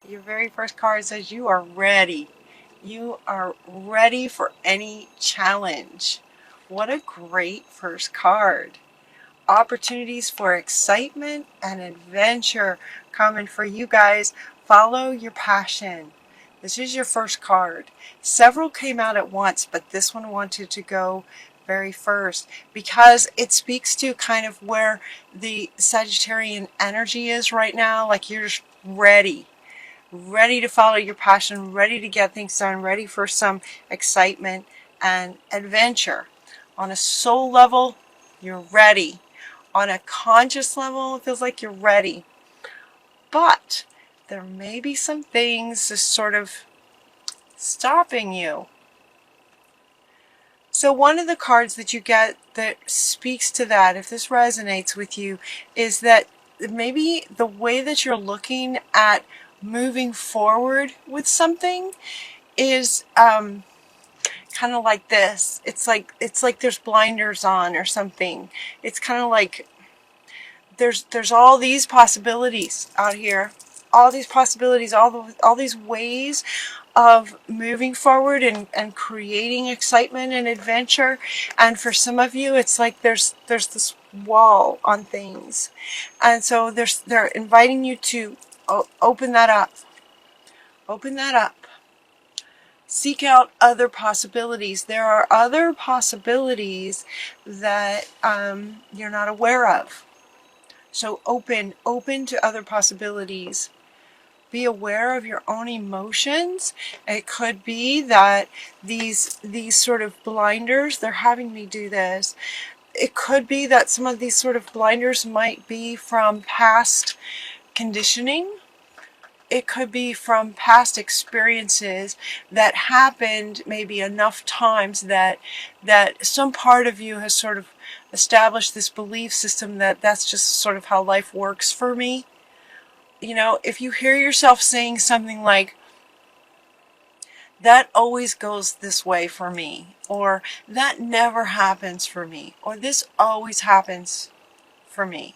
Your very first card says you are ready. You are ready for any challenge. What a great first card. Opportunities for excitement and adventure coming for you guys. Follow your passion. This is your first card. Several came out at once, but this one wanted to go very first because it speaks to kind of where the Sagittarian energy is right now. Like you're just ready to follow your passion, ready to get things done, ready for some excitement and adventure. On a soul level, you're ready. On a conscious level, it feels like you're ready. But there may be some things just sort of stopping you. So one of the cards that you get that speaks to that, if this resonates with you, is that maybe the way that you're looking at moving forward with something is kind of like this. It's like there's blinders on or something. It's kind of like there's all these possibilities out here, all these possibilities, all these ways of moving forward and creating excitement and adventure. And for some of you, it's like there's this wall on things, and so they're inviting you to open that up. Open that up. Seek out other possibilities. There are other possibilities that you're not aware of. So open to other possibilities. Be aware of your own emotions. It could be that these sort of blinders, they're having me do this. It could be that some of these sort of blinders might be from past conditioning. It could be from past experiences that happened maybe enough times that some part of you has sort of established this belief system that that's just sort of how life works for me. You know, if you hear yourself saying something like, that always goes this way for me, or that never happens for me, or this always happens for me,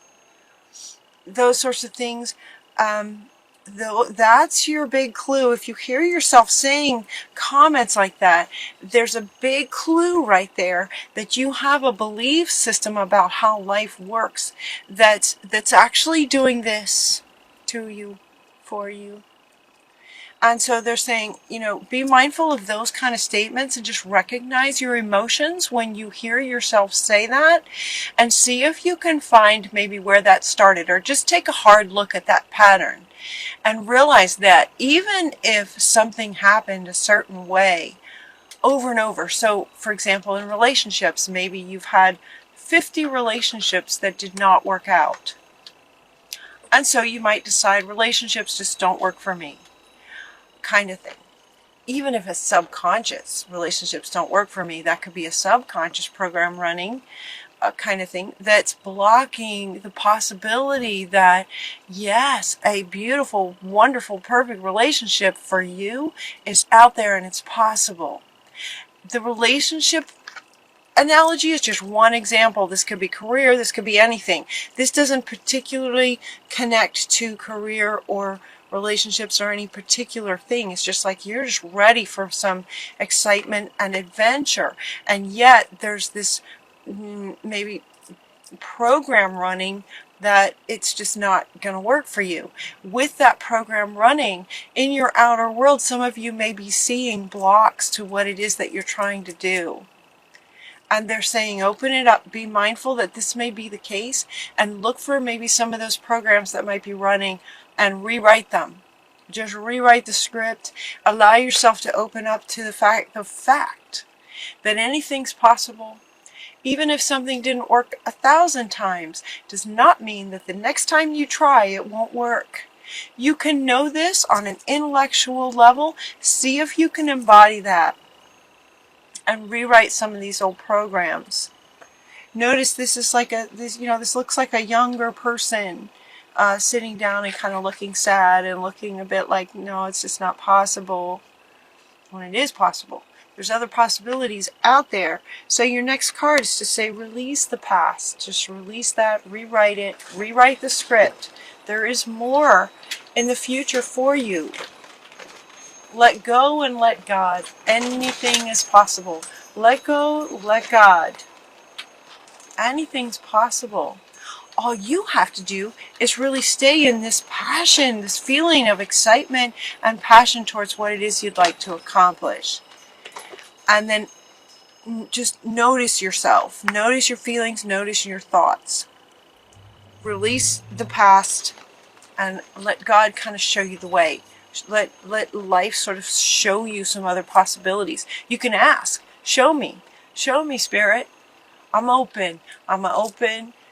those sorts of things, that's your big clue. If you hear yourself saying comments like that, there's a big clue right there that you have a belief system about how life works that's actually doing this to you, for you. And so they're saying, you know, be mindful of those kind of statements and just recognize your emotions when you hear yourself say that, and see if you can find maybe where that started, or just take a hard look at that pattern and realize that even if something happened a certain way over and over, so for example, in relationships, maybe you've had 50 relationships that did not work out. And so you might decide relationships just don't work for me, kind of thing. Even if it's subconscious, relationships don't work for me, that could be a subconscious program running, kind of thing, that's blocking the possibility that, yes, a beautiful, wonderful, perfect relationship for you is out there and it's possible. The relationship analogy is just one example. This could be career, this could be anything. This doesn't particularly connect to career or relationships or any particular thing. It's just like you're just ready for some excitement and adventure, and yet there's this maybe program running that it's just not going to work for you. With that program running in your outer world, some of you may be seeing blocks to what it is that you're trying to do. And they're saying, open it up, be mindful that this may be the case, and look for maybe some of those programs that might be running and rewrite them. Just rewrite the script. Allow yourself to open up to the fact that anything's possible. Even if something didn't work 1,000 times, does not mean that the next time you try it won't work. You can know this on an intellectual level. See if you can embody that and rewrite some of these old programs. Notice this is like this looks like a younger person sitting down and kind of looking sad and looking a bit like, no, it's just not possible, when it is possible. There's other possibilities out there. So your next card is to say, release the past. Just release that, rewrite it, rewrite the script. There is more in the future for you. Let go and let God. Anything is possible. Let go, let God. Anything's possible. All you have to do is really stay in this passion, this feeling of excitement and passion towards what it is you'd like to accomplish. And then just notice yourself. Notice your feelings. Notice your thoughts. Release the past and let God kind of show you the way. Let life sort of show you some other possibilities. You can ask, show me, Spirit. I'm open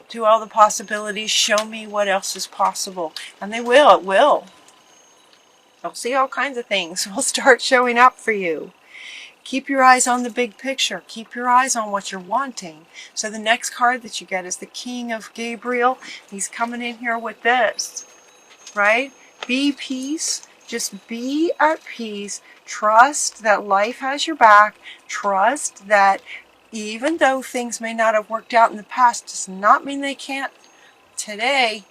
to all the possibilities. Show me what else is possible. And it will. You'll see all kinds of things will start showing up for you. Keep your eyes on the big picture. Keep your eyes on what you're wanting. So the next card that you get is the King of Gabriel. He's coming in here with this, right? Be peace. Just be at peace. Trust that life has your back. Trust that even though things may not have worked out in the past, does not mean they can't today.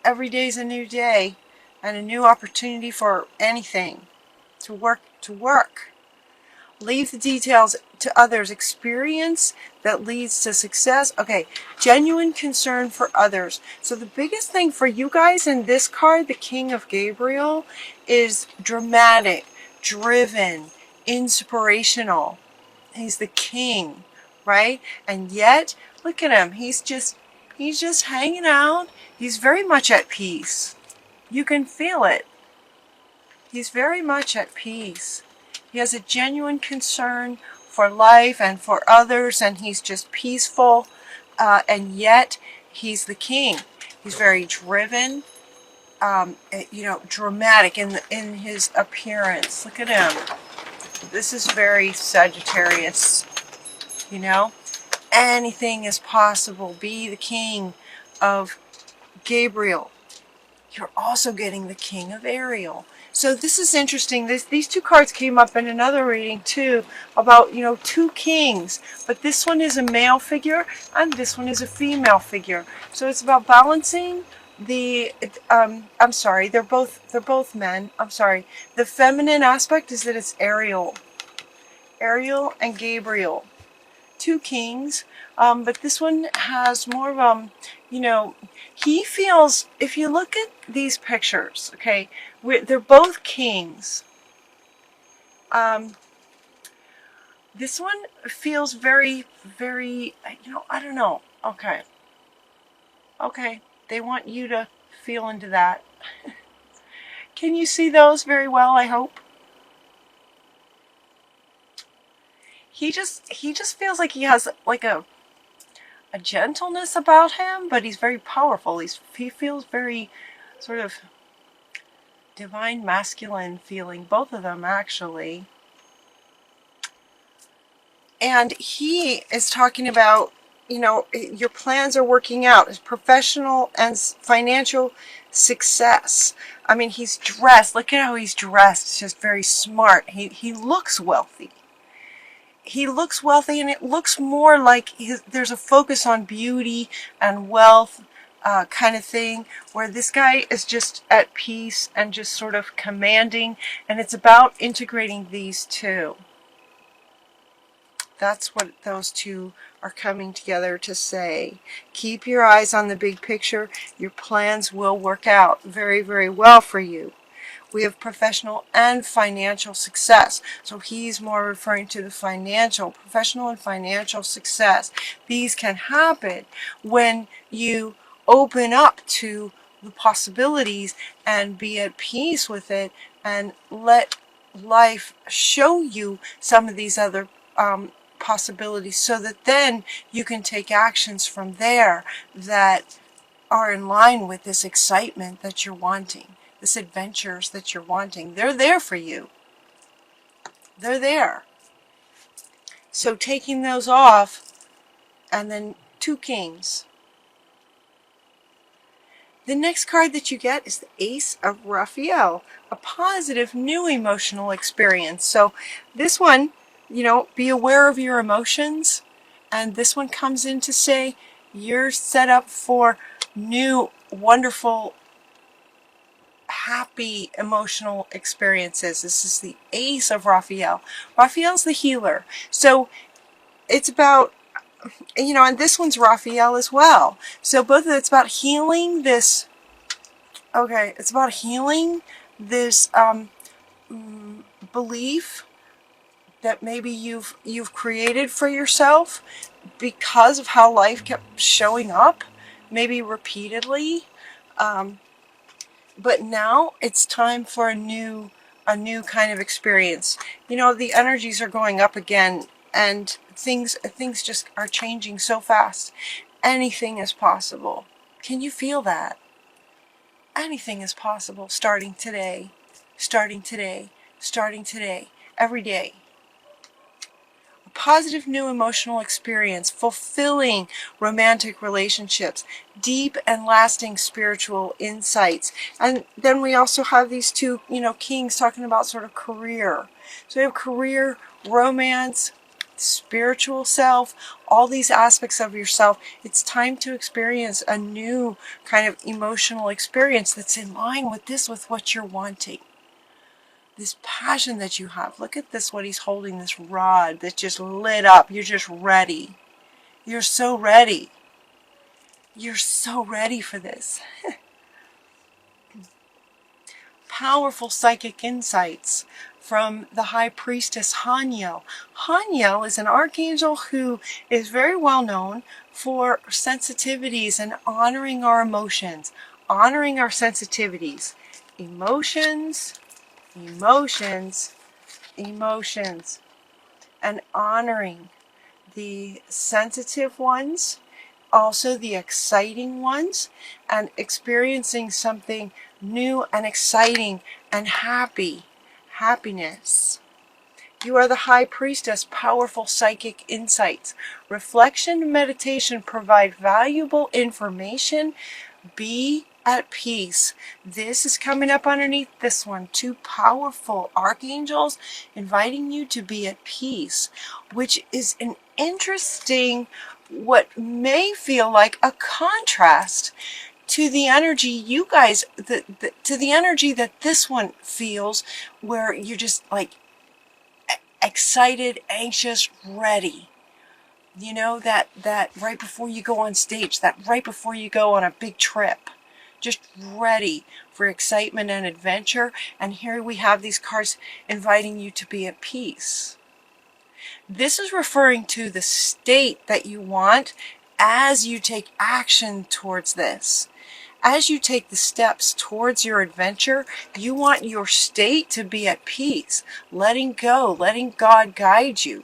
Every day is a new day and a new opportunity for anything to work. Leave the details to others. Experience that leads to success. Okay, genuine concern for others. So the biggest thing for you guys in this card, the King of Gabriel, is dramatic, driven, inspirational. He's the king, right? And yet, look at him. He's just hanging out. He's very much at peace. You can feel it. He's very much at peace. He has a genuine concern for life and for others, and he's just peaceful, and yet he's the king. He's very driven, dramatic in his appearance. Look at him. This is very Sagittarius, Anything is possible. Be the King of Gabriel. You're also getting the King of Ariel. So this is interesting. These two cards came up in another reading too about, two kings. But this one is a male figure and this one is a female figure. So it's about balancing they're both men. The feminine aspect is that it's Ariel and Gabriel. Two kings. But this one has more of, he feels, if you look at these pictures, okay, they're both kings. This one feels very, very, I don't know. Okay, they want you to feel into that. Can you see those very well, I hope? He just feels like he has like a gentleness about him, but he's very powerful. He feels very sort of divine masculine feeling, both of them actually. And he is talking about, your plans are working out. His professional and financial success. I mean, he's dressed. Look at how he's dressed. It's just very smart. He looks wealthy. And it looks more like there's a focus on beauty and wealth kind of thing, where this guy is just at peace and just sort of commanding, and it's about integrating these two. That's what those two are coming together to say. Keep your eyes on the big picture. Your plans will work out very, very well for you. We have professional and financial success. So he's more referring to the professional and financial success. These can happen when you open up to the possibilities and be at peace with it and let life show you some of these other possibilities, so that then you can take actions from there that are in line with this excitement that you're wanting. This adventures that you're wanting. They're there for you. They're there. So taking those off, and then two kings. The next card that you get is the Ace of Raphael, a positive new emotional experience. So this one, be aware of your emotions. And this one comes in to say you're set up for new, wonderful, happy emotional experiences. This is the Ace of Raphael. Raphael's the healer. So it's about, you know, and this one's Raphael as well. So both of it's about healing this, okay, it's about healing this belief that maybe you've created for yourself because of how life kept showing up, maybe repeatedly. But now it's time for a new kind of experience. You know, the energies are going up again, and things just are changing so fast. Anything is possible. Can you feel that? Anything is possible starting today, starting today, starting today, every day. A positive new emotional experience, fulfilling romantic relationships, deep and lasting spiritual insights. And then we also have these two, you know, kings talking about sort of career. So we have career, romance, spiritual self, all these aspects of yourself. It's time to experience a new kind of emotional experience that's in line with this, with what you're wanting. This passion that you have. Look at this, what he's holding, this rod that's just lit up. You're just ready. You're so ready. You're so ready for this. Powerful psychic insights from the High Priestess Haniel. Haniel is an archangel who is very well known for sensitivities and honoring our emotions, honoring our sensitivities. Emotions, emotions, emotions, and honoring the sensitive ones, also the exciting ones, and experiencing something new and exciting and happiness. You are the High Priestess, powerful psychic insights. Reflection and meditation provide valuable information. Be at peace. This is coming up underneath this one. Two powerful archangels inviting you to be at peace, which is an interesting, what may feel like a contrast to the energy you guys, to the energy that this one feels, where you're just like excited, anxious, ready. You know, that right before you go on stage, that right before you go on a big trip, just ready for excitement and adventure. And here we have these cards inviting you to be at peace. This is referring to the state that you want as you take action towards this. As you take the steps towards your adventure, you want your state to be at peace, letting go, letting God guide you.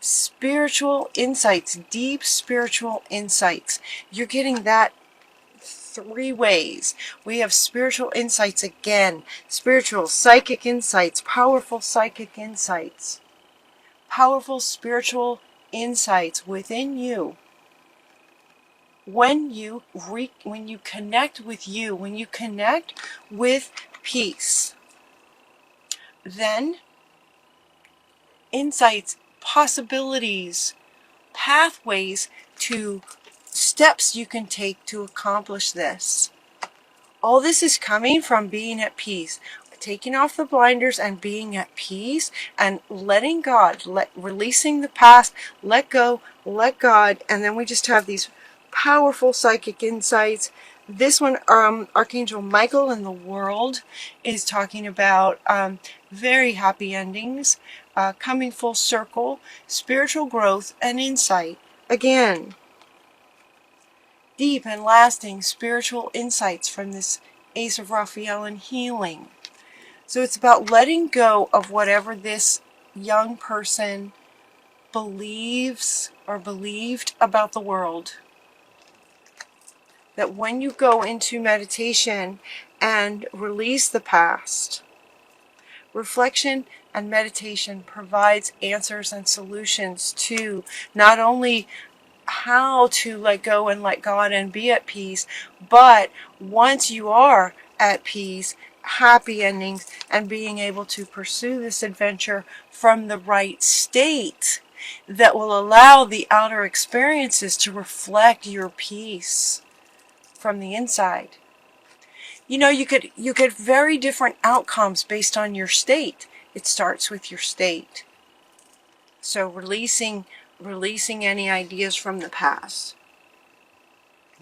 Spiritual insights, deep spiritual insights. You're getting that three ways. We have spiritual insights again, spiritual psychic insights, powerful psychic insights, powerful spiritual insights within you. When you connect with you, when you connect with peace, then insights, possibilities, pathways to steps you can take to accomplish this. All this is coming from being at peace, taking off the blinders and being at peace and letting God, releasing the past, let go, let God, and then we just have these powerful psychic insights. This one, Archangel Michael in the world is talking about very happy endings, coming full circle, spiritual growth and insight. Again, deep and lasting spiritual insights from this Ace of Raphael and healing. So it's about letting go of whatever this young person believes or believed about the world. That when you go into meditation and release the past, reflection and meditation provides answers and solutions to not only how to let go and let God and be at peace, but once you are at peace, happy endings, and being able to pursue this adventure from the right state that will allow the outer experiences to reflect your peace from the inside. You know, you get very different outcomes based on your state. It starts with your state. So releasing any ideas from the past.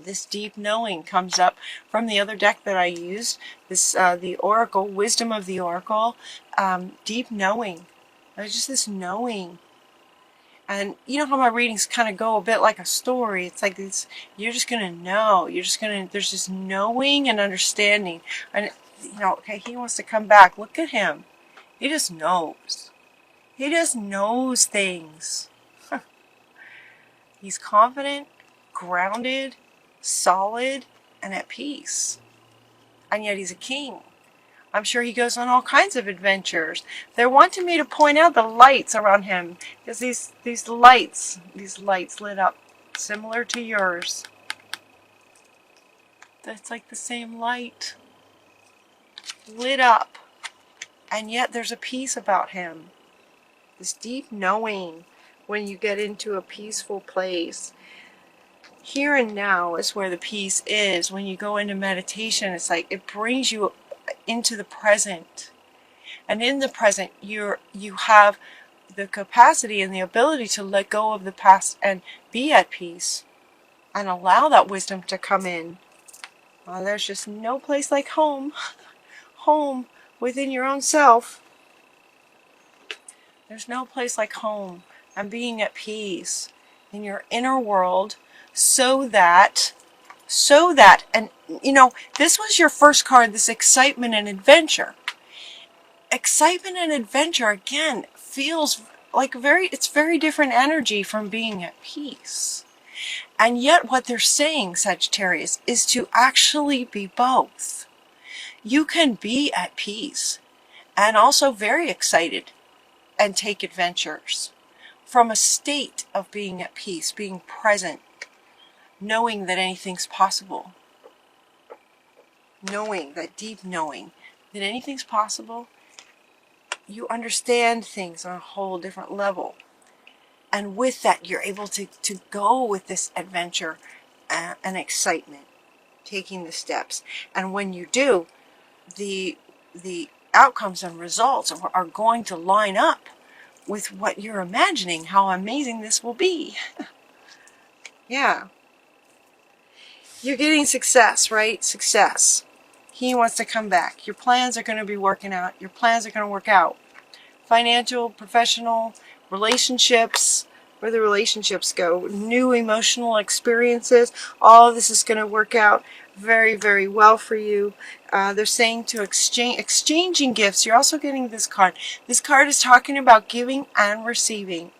This deep knowing comes up from the other deck that I used. This the Oracle, Wisdom of the Oracle. Deep knowing. There's just this knowing. And you know how my readings kind of go a bit like a story. It's like you're just going to know. There's this knowing and understanding. And, you know, okay, he wants to come back. Look at him. He just knows. He just knows things. He's confident, grounded, solid, and at peace. And yet he's a king. I'm sure he goes on all kinds of adventures. They're wanting me to point out the lights around him, because these lights lit up similar to yours. That's like the same light lit up, and yet there's a peace about him. This deep knowing when you get into a peaceful place. Here and now is where the peace is. When you go into meditation, it's like it brings you into the present, and in the present you have the capacity and the ability to let go of the past and be at peace and allow that wisdom to come in. There's just no place like home. Home within your own self. There's no place like home and being at peace in your inner world, so that, and you know, this was your first card, this excitement and adventure. Excitement and adventure, again, feels like it's very different energy from being at peace. And yet what they're saying, Sagittarius, is to actually be both. You can be at peace and also very excited and take adventures from a state of being at peace, being present, knowing that anything's possible. Knowing, that deep knowing that anything's possible. You understand things on a whole different level. And with that, you're able to go with this adventure and excitement, taking the steps. And when you do, the outcomes and results are going to line up with what you're imagining, how amazing this will be. Yeah. You're getting success, right? Success. He wants to come back. Your plans are going to be working out. Your plans are going to work out. Financial, professional, relationships, where the relationships go, new emotional experiences, all of this is going to work out very, very well for you. They're saying to exchanging gifts. You're also getting this card. This card is talking about giving and receiving.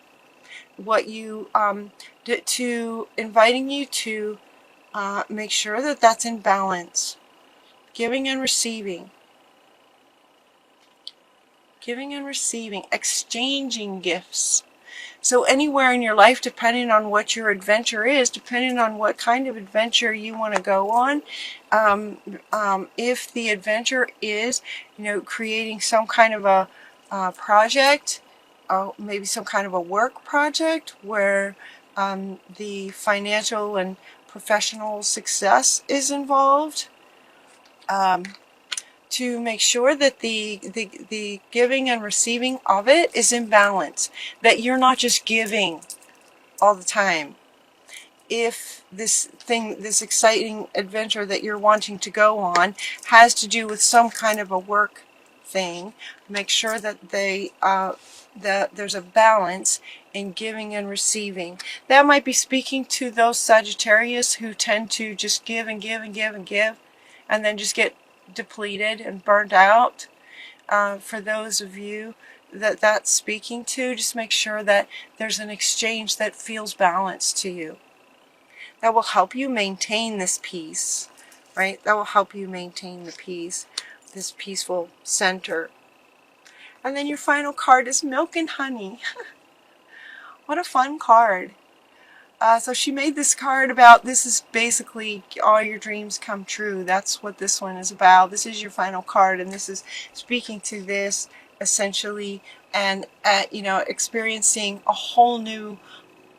What you, inviting you to make sure that that's in balance. Giving and receiving. Giving and receiving. Exchanging gifts. So anywhere in your life, depending on what your adventure is, depending on what kind of adventure you want to go on, if the adventure is, you know, creating some kind of a project, maybe some kind of a work project where the financial and professional success is involved, to make sure that the giving and receiving of it is in balance, that you're not just giving all the time. If this exciting adventure that you're wanting to go on has to do with some kind of a work thing, make sure that that there's a balance in giving and receiving. That might be speaking to those Sagittarius who tend to just give and give and give and give, and then just get depleted and burnt out. For those of you that that's speaking to, just make sure that there's an exchange that feels balanced to you. That will help you maintain this peace, right? That will help you maintain the peace, this peaceful center. And then your final card is Milk and Honey. What a fun card. So she made this card about, this is basically all your dreams come true. That's what this one is about. This is your final card, and this is speaking to this essentially, and you know, experiencing a whole new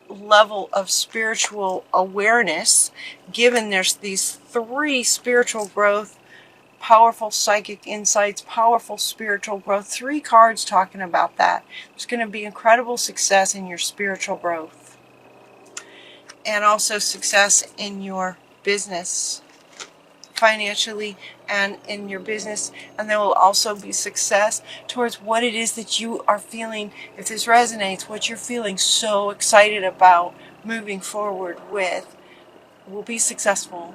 level of spiritual awareness, given there's these 3 spiritual growth powerful psychic insights, powerful spiritual growth. 3 cards talking about that. There's going to be incredible success in your spiritual growth. And also success in your business, financially and in your business. And there will also be success towards what it is that you are feeling. If this resonates, what you're feeling so excited about moving forward with will be successful.